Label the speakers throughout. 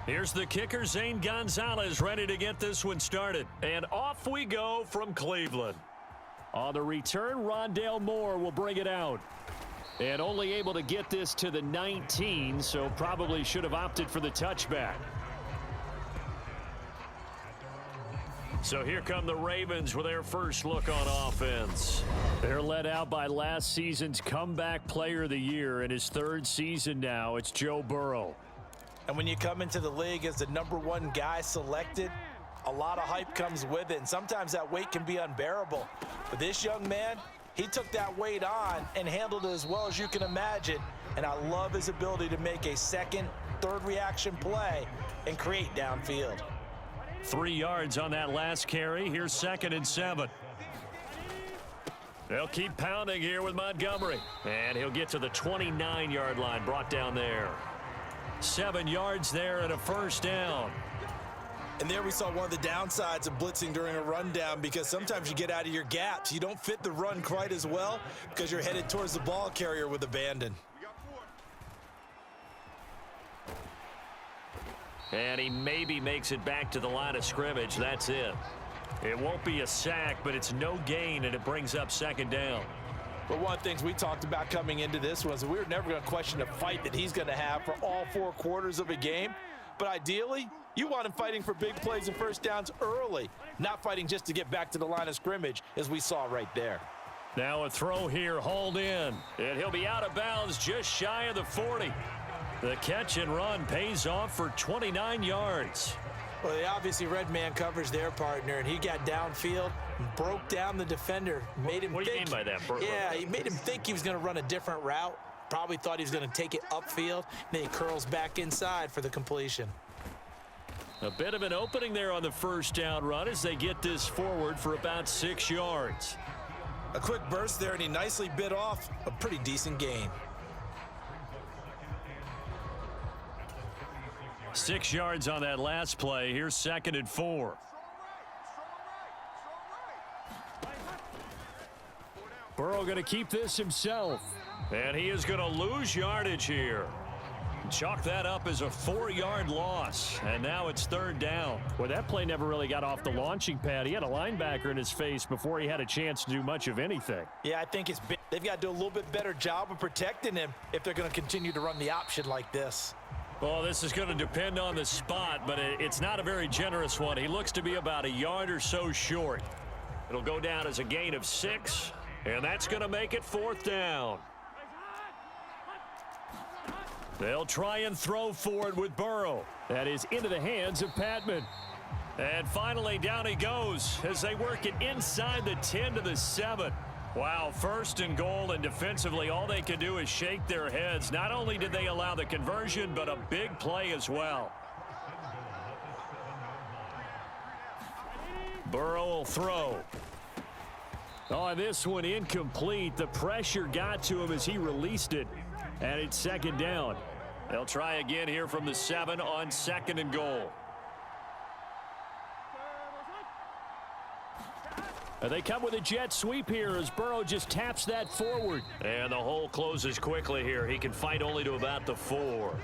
Speaker 1: Here's the kicker, Zane Gonzalez, ready to get this one started. And off we go from Cleveland. On the return, Rondale Moore will bring it out. And only able to get this to the 19, so probably should have opted for the touchback. So here come the Ravens with their first look on offense. They're led out by last season's comeback player of the year. In his third season now, it's Joe Burrow.
Speaker 2: And when you come into the league as the #1 guy selected, a lot of hype comes with it, and sometimes that weight can be unbearable. But this young man, he took that weight on and handled it as well as you can imagine. And I love his ability to make a second, third reaction play and create downfield.
Speaker 1: 3 yards on that last carry. Here's 2nd and 7. They'll keep pounding here with Montgomery. And he'll get to the 29-yard line, brought down there. 7 yards there and a first down.
Speaker 2: And there we saw one of the downsides of blitzing during a rundown, because sometimes you get out of your gaps. You don't fit the run quite as well because you're headed towards the ball carrier with abandon.
Speaker 1: And he maybe makes it back to the line of scrimmage. That's it. It won't be a sack, but it's no gain, and it brings up 2nd down.
Speaker 2: But one of the things we talked about coming into this was we were never going to question the fight that he's going to have for all 4 quarters of a game. But ideally, you want him fighting for big plays and first downs early, not fighting just to get back to the line of scrimmage, as we saw right there.
Speaker 1: Now a throw here, hauled in, and he'll be out of bounds just shy of the 40. The catch and run pays off for 29 yards.
Speaker 2: Well, they obviously read man coverage their partner, and he got downfield and broke down the defender. Made him
Speaker 1: what do you mean by that?
Speaker 2: Yeah, he made him think he was going to run a different route. Probably thought he was going to take it upfield. Then he curls back inside for the completion.
Speaker 1: A bit of an opening there on the first down run as they get this forward for about 6 yards.
Speaker 2: A quick burst there, and he nicely bit off a pretty decent gain.
Speaker 1: 6 yards on that last play. Here's 2nd and 4. Burrow going to keep this himself. And he is going to lose yardage here. Chalk that up as a 4-yard loss. And now it's 3rd down.
Speaker 3: Well, that play never really got off the launching pad. He had a linebacker in his face before he had a chance to do much of anything.
Speaker 2: Yeah, I think they've got to do a little bit better job of protecting him if they're going to continue to run the option like this.
Speaker 1: Well, this is going to depend on the spot, but it's not a very generous one. He looks to be about a yard or so short. It'll go down as a gain of 6, and that's going to make it 4th down. They'll try and throw for it with Burrow.
Speaker 3: That is into the hands of Patman.
Speaker 1: And finally, down he goes as they work it inside the 10 to the 7. Wow, 1st and goal, and defensively all they can do is shake their heads. Not only did they allow the conversion, but a big play as well. Burrow will throw.
Speaker 3: Oh, this one incomplete. The pressure got to him as he released it, and it's 2nd down.
Speaker 1: They'll try again here from the 7 on 2nd and goal.
Speaker 3: They come with a jet sweep here as Burrow just taps that forward.
Speaker 1: And the hole closes quickly here. He can fight only to about the 4.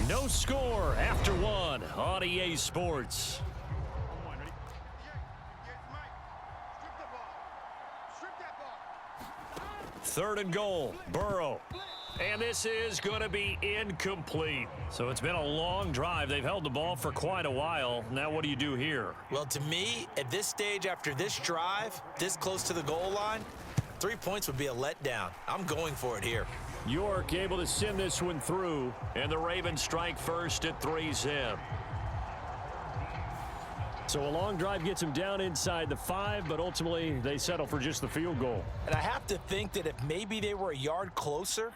Speaker 1: No score after 1 on EA Sports. 3rd and goal, Burrow. And this is going to be incomplete. So it's been a long drive. They've held the ball for quite a while. Now what do you do here?
Speaker 2: Well, to me, at this stage, after this drive, this close to the goal line, 3 points would be a letdown. I'm going for it here.
Speaker 1: York able to send this one through. And the Ravens strike first at 3-zip.
Speaker 3: So a long drive gets him down inside the 5, but ultimately they settle for just the field goal.
Speaker 2: And I have to think that if maybe they were a yard closer,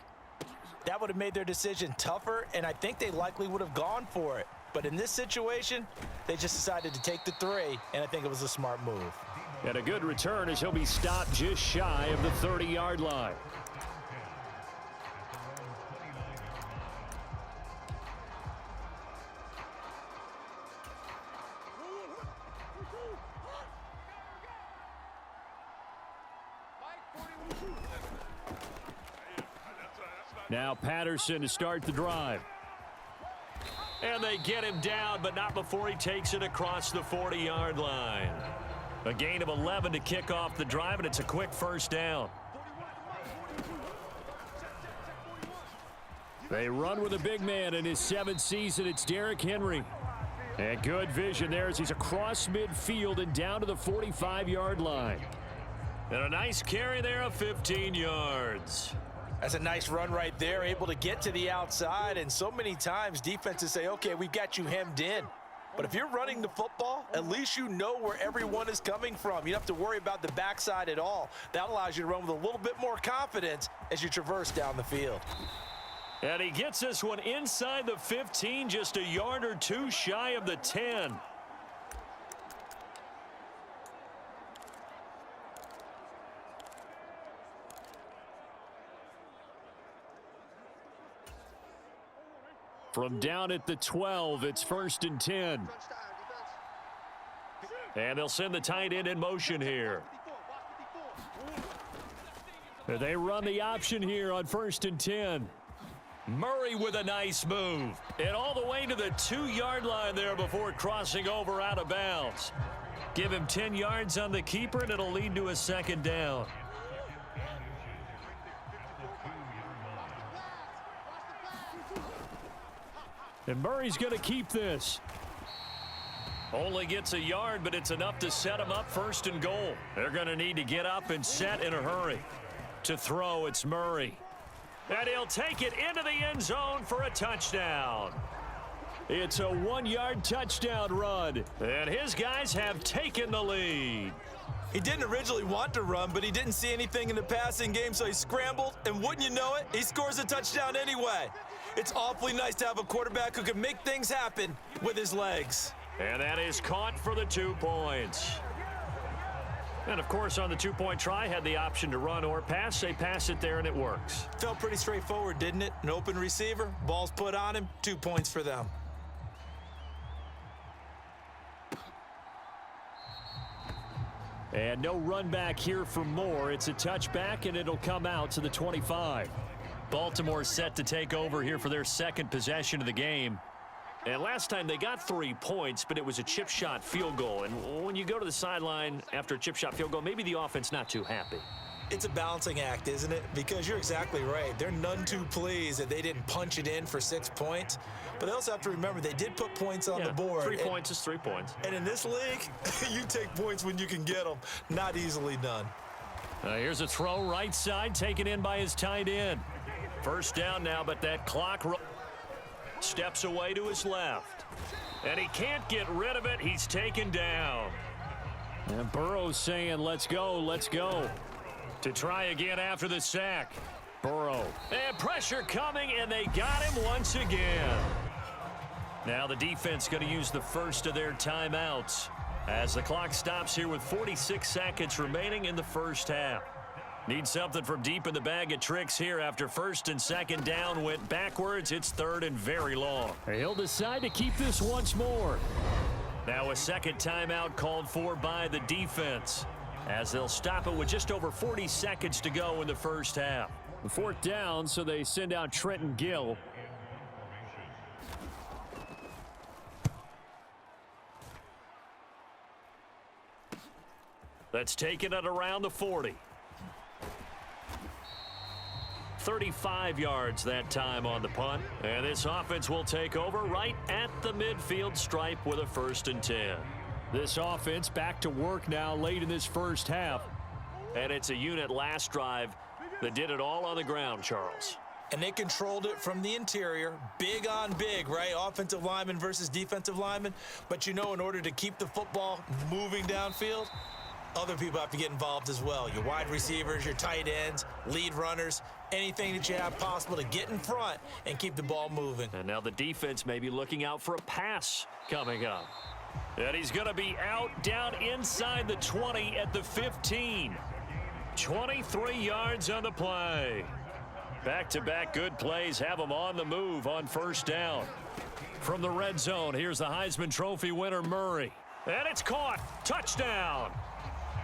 Speaker 2: that would have made their decision tougher, and I think they likely would have gone for it. But in this situation, they just decided to take the 3, and I think it was a smart move.
Speaker 3: And a good return as he'll be stopped just shy of the 30-yard line. Now Patterson to start the drive.
Speaker 1: And they get him down, but not before he takes it across the 40-yard line. A gain of 11 to kick off the drive, and it's a quick first down.
Speaker 3: They run with a big man in his 7th season. It's Derrick Henry. And good vision there as he's across midfield and down to the 45-yard line.
Speaker 1: And a nice carry there of 15 yards.
Speaker 2: That's a nice run right there, able to get to the outside. And so many times defenses say, okay, we've got you hemmed in. But if you're running the football, at least you know where everyone is coming from. You don't have to worry about the backside at all. That allows you to run with a little bit more confidence as you traverse down the field.
Speaker 1: And he gets this one inside the 15, just a yard or two shy of the 10.
Speaker 3: From down at the 12, it's 1st and 10.
Speaker 1: And they'll send the tight end in motion here.
Speaker 3: They run the option here on 1st and 10.
Speaker 1: Murray with a nice move. And all the way to the 2-yard line there before crossing over out of bounds. Give him 10 yards on the keeper, and it'll lead to a 2nd down.
Speaker 3: And Murray's going to keep this.
Speaker 1: Only gets a yard, but it's enough to set him up 1st and goal. They're going to need to get up and set in a hurry. To throw, it's Murray. And he'll take it into the end zone for a touchdown.
Speaker 3: It's a 1-yard touchdown run.
Speaker 1: And his guys have taken the lead.
Speaker 2: He didn't originally want to run, but he didn't see anything in the passing game, so he scrambled, and wouldn't you know it, he scores a touchdown anyway. It's awfully nice to have a quarterback who can make things happen with his legs.
Speaker 1: And that is caught for the 2 points. And, of course, on the 2-point try, had the option to run or pass. They pass it there, and it works.
Speaker 2: Felt pretty straightforward, didn't it? An open receiver, ball's put on him, 2 points for them.
Speaker 3: And no run back here for Moore. It's a touchback, and it'll come out to the 25.
Speaker 1: Baltimore set to take over here for their 2nd possession of the game. And last time they got 3 points, but it was a chip shot field goal. And when you go to the sideline after a chip shot field goal, maybe the offense not too happy.
Speaker 2: It's a balancing act, isn't it? Because you're exactly right. They're none too pleased that they didn't punch it in for 6 points. But they also have to remember they did put points on the board.
Speaker 1: 3 points is 3 points.
Speaker 2: And in this league, you take points when you can get them. Not easily done.
Speaker 1: Here's a throw right side, taken in by his tight end. 1st down now, but that clock steps away to his left. And he can't get rid of it. He's taken down.
Speaker 3: And Burrow's saying, let's go, let's go.
Speaker 1: To try again after the sack. Burrow. And pressure coming, and they got him once again. Now the defense going to use the first of their timeouts as the clock stops here with 46 seconds remaining in the 1st half. Need something from deep in the bag of tricks here after 1st and 2nd down went backwards. It's 3rd and very long.
Speaker 3: He'll decide to keep this once more.
Speaker 1: Now a 2nd timeout called for by the defense as they'll stop it with just over 40 seconds to go in the 1st half.
Speaker 3: 4th down, so they send out Trenton Gill.
Speaker 1: That's taken at around the 40. 35 yards that time on the punt. And this offense will take over right at the midfield stripe with a 1st and 10.
Speaker 3: This offense back to work now late in this 1st half.
Speaker 1: And it's a unit last drive that did it all on the ground, Charles.
Speaker 2: And they controlled it from the interior. Big on big, right? Offensive lineman versus defensive lineman. But you know, in order to keep the football moving downfield, other people have to get involved as well. Your wide receivers, your tight ends, lead runners, anything that you have possible to get in front and keep the ball moving.
Speaker 1: And now the defense may be looking out for a pass coming up. And he's going to be out down inside the 20 at the 15. 23 yards on the play. Back-to-back good plays have them on the move on 1st down. From the red zone, here's the Heisman Trophy winner, Murray. And it's caught. Touchdown.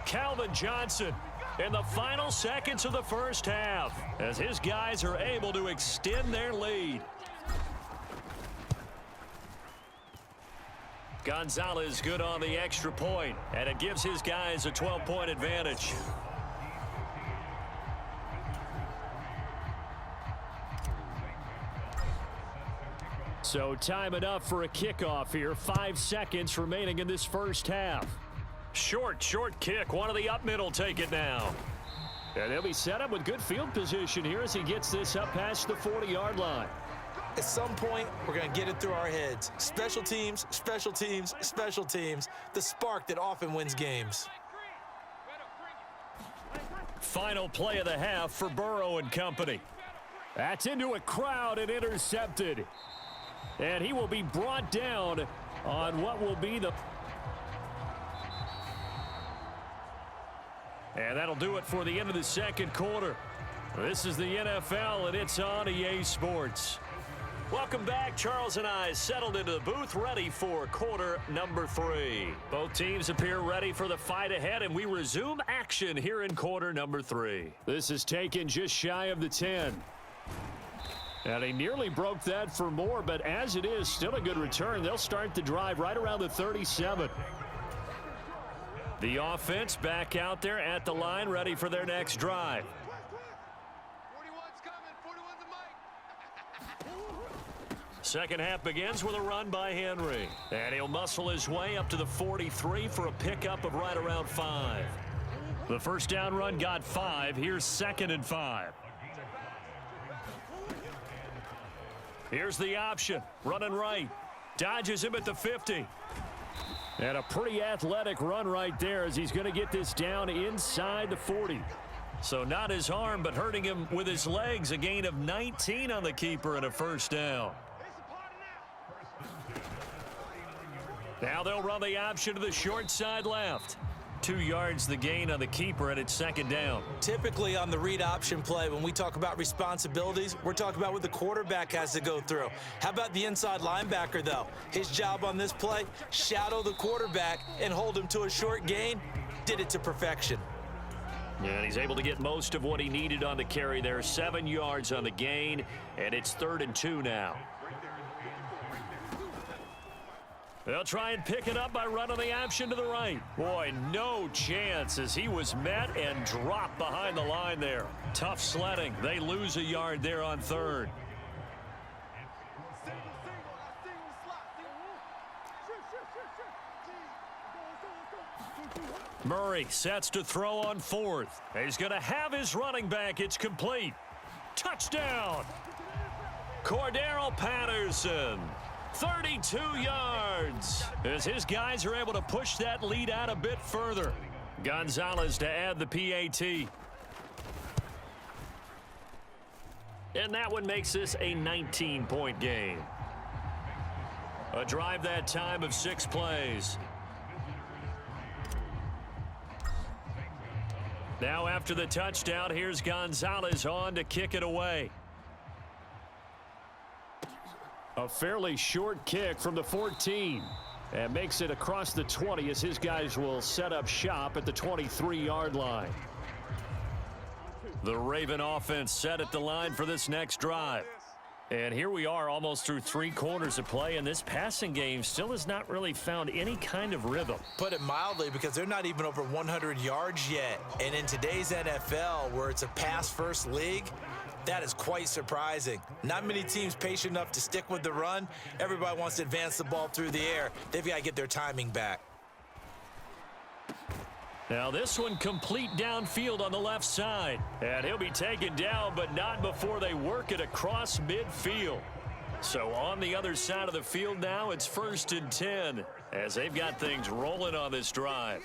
Speaker 1: Calvin Johnson in the final seconds of the first half as his guys are able to extend their lead. Gonzalez good on the extra point, and it gives his guys a 12-point advantage.
Speaker 3: So time enough for a kickoff here. 5 seconds remaining in this first half.
Speaker 1: Short kick. One of the up middle take it now.
Speaker 3: And they'll be set up with good field position here as he gets this up past the 40-yard line.
Speaker 2: At some point, we're going to get it through our heads. Special teams, special teams, special teams. The spark that often wins games.
Speaker 1: Final play of the half for Burrow and company.
Speaker 3: That's into a crowd and intercepted. And he will be brought down on what will be the...
Speaker 1: And that'll do it for the end of the second quarter. This is the NFL, and it's on EA Sports. Welcome back. Charles and I settled into the booth, ready for quarter number 3. Both teams appear ready for the fight ahead, and we resume action here in quarter number 3.
Speaker 3: This is taken just shy of the 10. And he nearly broke that for more, but as it is, still a good return. They'll start the drive right around the 37.
Speaker 1: The offense back out there at the line, ready for their next drive.
Speaker 4: 41's coming. 41's the mic.
Speaker 1: Second half begins with a run by Henry. And he'll muscle his way up to the 43 for a pickup of right around 5. The first down run got 5. Here's 2nd and 5. Here's the option. Running right. Dodges him at the 50.
Speaker 3: And a pretty athletic run right there as he's going to get this down inside the 40.
Speaker 1: So not his arm, but hurting him with his legs. A gain of 19 on the keeper and a first down. Now they'll run the option to the short side left. 2 yards the gain on the keeper, and it's 2nd down.
Speaker 2: Typically on the read option play, when we talk about responsibilities, we're talking about what the quarterback has to go through. How about the inside linebacker, though? His job on this play, shadow the quarterback and hold him to a short gain. Did it to perfection.
Speaker 1: And he's able to get most of what he needed on the carry there. 7 yards on the gain, and it's 3rd and 2 now. They'll try and pick it up by running the option to the right. Boy, no chance as he was met and dropped behind the line there. Tough sledding. They lose a yard there on 3rd. Murray sets to throw on 4th. He's going to have his running back. It's complete. Touchdown. Cordero Patterson. 32 yards as his guys are able to push that lead out a bit further. Gonzalez to add the PAT. And that one makes this a 19-point game. A drive that time of 6 plays. Now after the touchdown, here's Gonzalez on to kick it away.
Speaker 3: A fairly short kick from the 14. And makes it across the 20 as his guys will set up shop at the 23-yard line.
Speaker 1: The Raven offense set at the line for this next drive. And here we are almost through 3 quarters of play, and this passing game still has not really found any kind of rhythm.
Speaker 2: Put it mildly, because they're not even over 100 yards yet. And in today's NFL, where it's a pass-first league, that is quite surprising. Not many teams patient enough to stick with the run. Everybody wants to advance the ball through the air. They've got to get their timing back.
Speaker 1: Now this one complete downfield on the left side. And he'll be taken down, but not before they work it across midfield. So on the other side of the field now, it's 1st and 10 as they've got things rolling on this drive.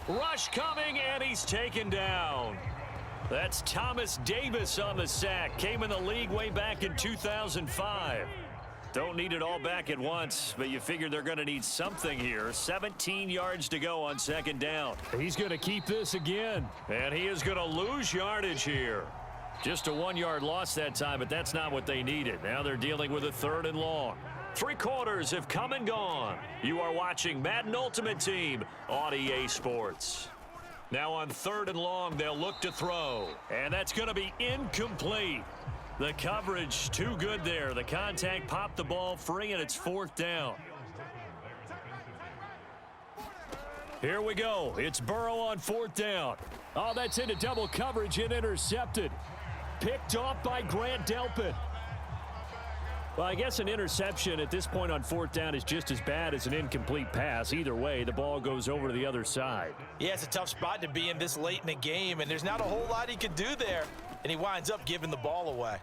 Speaker 1: Rush coming, and he's taken down. That's Thomas Davis on the sack. Came in the league way back in 2005. Don't need it all back at once, but you figure they're going to need something here. 17 yards to go on 2nd down.
Speaker 3: He's going to keep this again.
Speaker 1: And he is going to lose yardage here. Just a 1-yard loss that time, but that's not what they needed. Now they're dealing with a 3rd and long. 3 quarters have come and gone. You are watching Madden Ultimate Team on EA Sports. Now on 3rd and long, they'll look to throw. And that's going to be incomplete. The coverage too good there. The contact popped the ball free, and it's 4th down. Here we go. It's Burrow on 4th down. Oh, that's into double coverage and intercepted. Picked off by Grant Delpit. Well, I guess an interception at this point on 4th down is just as bad as an incomplete pass. Either way, the ball goes over to the other side.
Speaker 2: Yeah, it's a tough spot to be in this late in the game, and there's not a whole lot he could do there, and he winds up giving the ball away.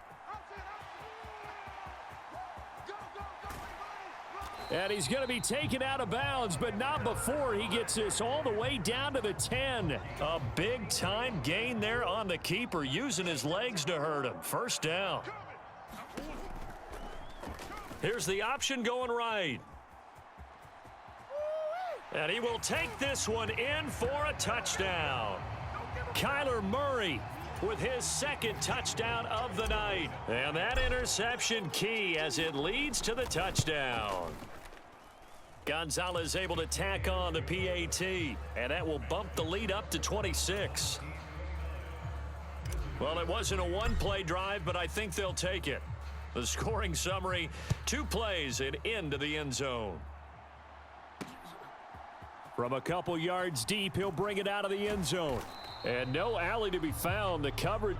Speaker 3: And he's going to be taken out of bounds, but not before he gets this all the way down to the 10.
Speaker 1: A big-time gain there on the keeper, using his legs to hurt him. 1st down. Here's the option going right. And he will take this one in for a touchdown. Kyler Murray with his 2nd touchdown of the night. And that interception key as it leads to the touchdown. Gonzalez able to tack on the PAT, and that will bump the lead up to 26. Well, it wasn't a one-play drive, but I think they'll take it. The scoring summary, 2 plays and into the end zone.
Speaker 3: From a couple yards deep, he'll bring it out of the end zone. And no alley to be found. The coverage.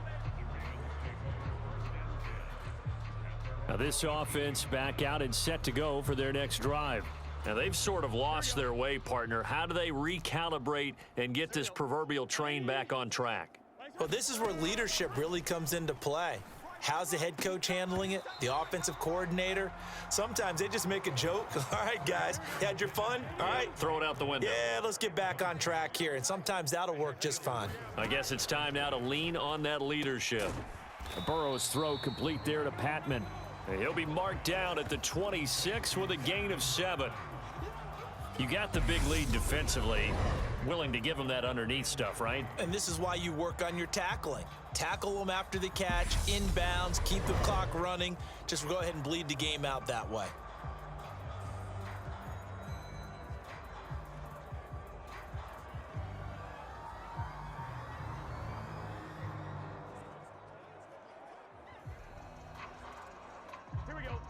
Speaker 3: Now this offense back out and set to go for their next drive.
Speaker 1: Now they've sort of lost their way, partner. How do they recalibrate and get this proverbial train back on track?
Speaker 2: Well, this is where leadership really comes into play. How's the head coach handling it? The offensive coordinator? Sometimes they just make a joke. All right, guys, you had your fun? All right.
Speaker 1: Throw it out the window.
Speaker 2: Yeah, let's get back on track here, and sometimes that'll work just fine.
Speaker 1: I guess it's time now to lean on that leadership.
Speaker 3: Burrow's throw complete there to Patman.
Speaker 1: He'll be marked down at the 26 with a gain of 7. You got the big lead defensively. Willing to give him that underneath stuff, right?
Speaker 2: And this is why you work on your tackling. Tackle them after the catch, inbounds, keep the clock running. Just go ahead and bleed the game out that way.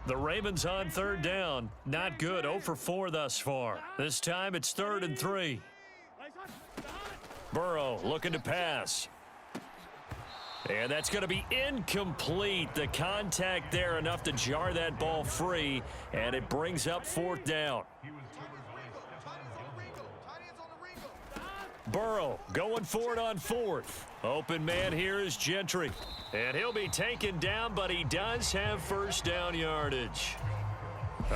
Speaker 1: The Ravens on 3rd down. Not good. 0 for 4 thus far. This time it's 3rd and 3. Burrow looking to pass. And that's going to be incomplete. The contact there enough to jar that ball free, and it brings up 4th down. Burrow going for it on 4th. Open man here is Gentry. And he'll be taken down, but he does have 1st down yardage.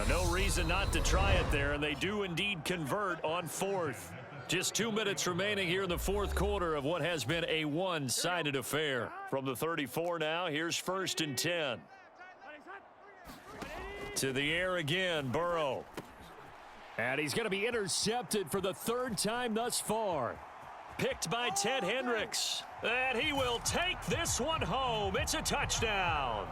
Speaker 1: No reason not to try it there, and they do indeed convert on 4th. Just 2 minutes remaining here in the 4th quarter of what has been a one-sided affair. From the 34 now, here's 1st and 10. To the air again, Burrow.
Speaker 3: And he's going to be intercepted for the 3rd time thus far.
Speaker 1: Picked by Ted Hendricks. And he will take this one home. It's a touchdown.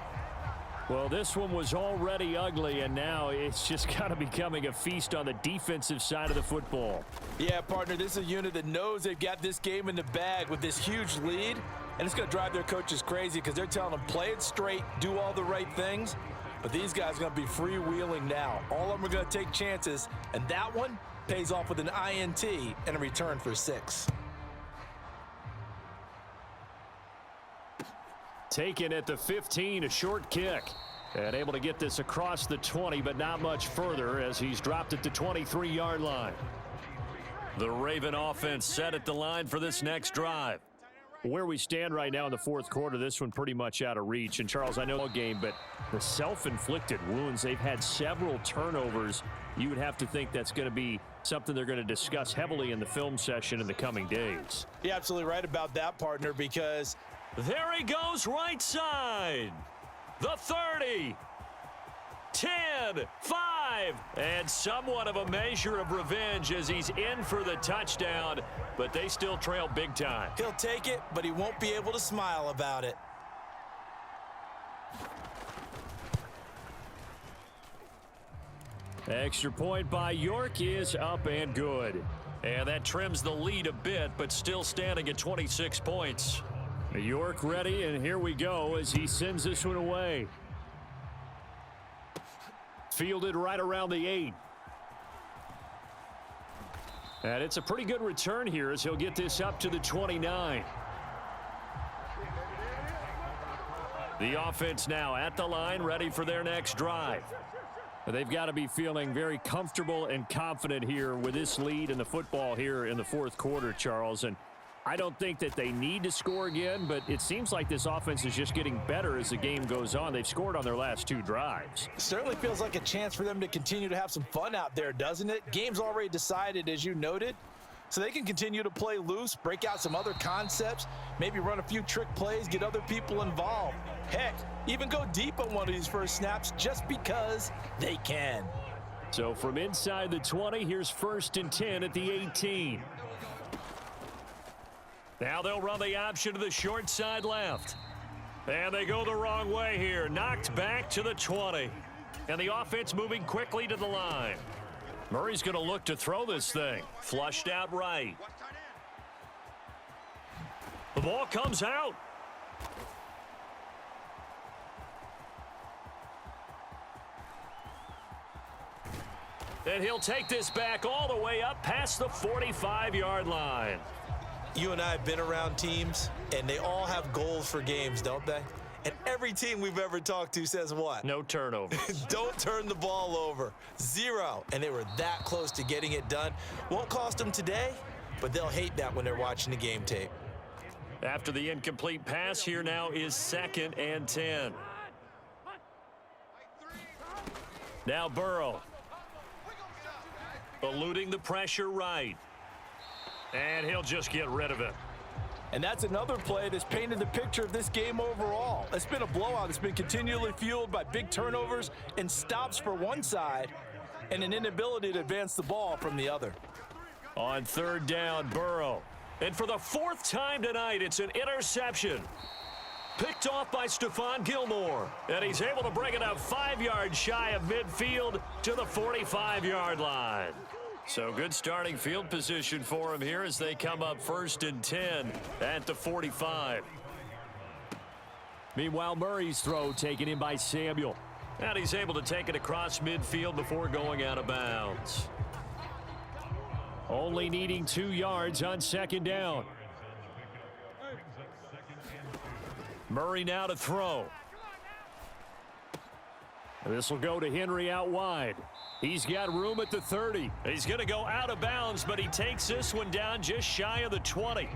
Speaker 3: Well, this one was already ugly, and now it's just kind of becoming a feast on the defensive side of the football.
Speaker 2: Yeah, partner, this is a unit that knows they've got this game in the bag with this huge lead, and it's going to drive their coaches crazy because they're telling them play it straight, do all the right things, but these guys are going to be freewheeling now. All of them are going to take chances, and that one pays off with an INT and a return for 6.
Speaker 3: Taken at the 15, a short kick. And able to get this across the 20, but not much further as he's dropped it to 23-yard line.
Speaker 1: The Raven offense set at the line for this next drive.
Speaker 3: Where we stand right now in the 4th quarter, this one pretty much out of reach. And, Charles, I know a game, but the self-inflicted wounds, they've had several turnovers. You would have to think that's going to be something they're going to discuss heavily in the film session in the coming days.
Speaker 2: You're absolutely right about that, partner, because
Speaker 1: there he goes right side. The 30. 10, 5, and somewhat of a measure of revenge as he's in for the touchdown, but they still trail big time.
Speaker 2: He'll take it, but he won't be able to smile about it.
Speaker 3: Extra point by York is up and good.
Speaker 1: And that trims the lead a bit, but still standing at 26 points.
Speaker 3: York ready, and here we go as he sends this one away. Fielded right around the 8. And it's a pretty good return here as he'll get this up to the 29. The offense now at the line, ready for their next drive. They've got to be feeling very comfortable and confident here with this lead in the football here in the fourth quarter, Charles. And I don't think that they need to score again, but it seems like this offense is just getting better as the game goes on. They've scored on their last 2 drives.
Speaker 2: Certainly feels like a chance for them to continue to have some fun out there, doesn't it? Game's already decided, as you noted, so they can continue to play loose, break out some other concepts, maybe run a few trick plays, get other people involved. Heck, even go deep on one of these first snaps just because they can.
Speaker 3: So from inside the 20, here's 1st and 10 at the 18.
Speaker 1: Now they'll run the option to the short side left. And they go the wrong way here. Knocked back to the 20. And the offense moving quickly to the line. Murray's going to look to throw this thing. Flushed out right. The ball comes out. And he'll take this back all the way up past the 45-yard line.
Speaker 2: You and I have been around teams, and they all have goals for games, don't they? And every team we've ever talked to says what?
Speaker 1: No turnovers.
Speaker 2: Don't turn the ball over. 0. And they were that close to getting it done. Won't cost them today, but they'll hate that when they're watching the game tape.
Speaker 1: After the incomplete pass, here now is 2nd and 10. Now Burrow. Eluding the pressure right. And he'll just get rid of it.
Speaker 2: And that's another play that's painted the picture of this game overall. It's been a blowout. It's been continually fueled by big turnovers and stops for one side and an inability to advance the ball from the other.
Speaker 1: On 3rd down, Burrow. And for the 4th time tonight, it's an interception. Picked off by Stephon Gilmore. And he's able to bring it up 5 yards shy of midfield to the 45-yard line. So good starting field position for him here as they come up 1st and 10 at the 45.
Speaker 3: Meanwhile, Murray's throw taken in by Samuel.
Speaker 1: And he's able to take it across midfield before going out of bounds.
Speaker 3: Only needing 2 yards on 2nd down.
Speaker 1: Murray now to throw.
Speaker 3: This will go to Henry out wide. He's got room at the 30.
Speaker 1: He's going to go out of bounds, but he takes this one down just shy of the 20.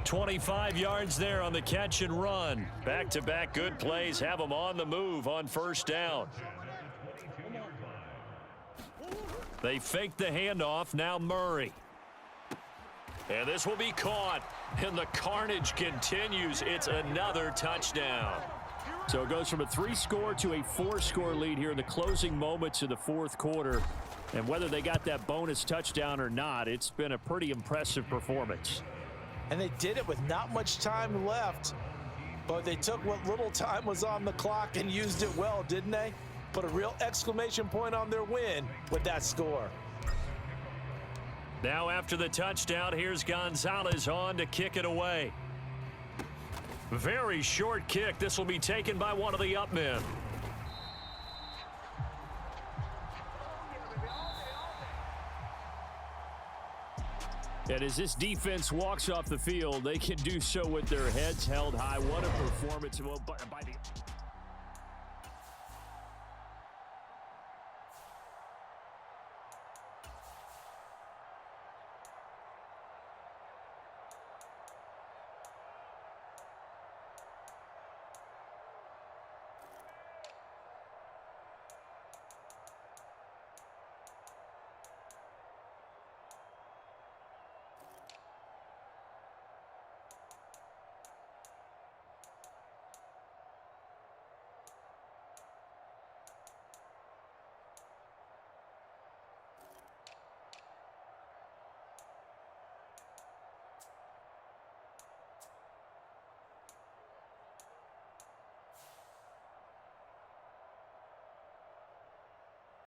Speaker 1: 25 yards there on the catch and run. Back-to-back good plays have him on the move on 1st down. They fake the handoff. Now Murray. And this will be caught. And the carnage continues. It's another touchdown.
Speaker 3: So it goes from a 3-score to a 4-score lead here in the closing moments of the fourth quarter. And whether they got that bonus touchdown or not, it's been a pretty impressive performance.
Speaker 2: And they did it with not much time left. But they took what little time was on the clock and used it well, didn't they? Put a real exclamation point on their win with that score.
Speaker 1: Now after the touchdown, here's Gonzalez on to kick it away. Very short kick. This will be taken by one of the up men.
Speaker 3: And as this defense walks off the field, they can do so with their heads held high. What a performance by the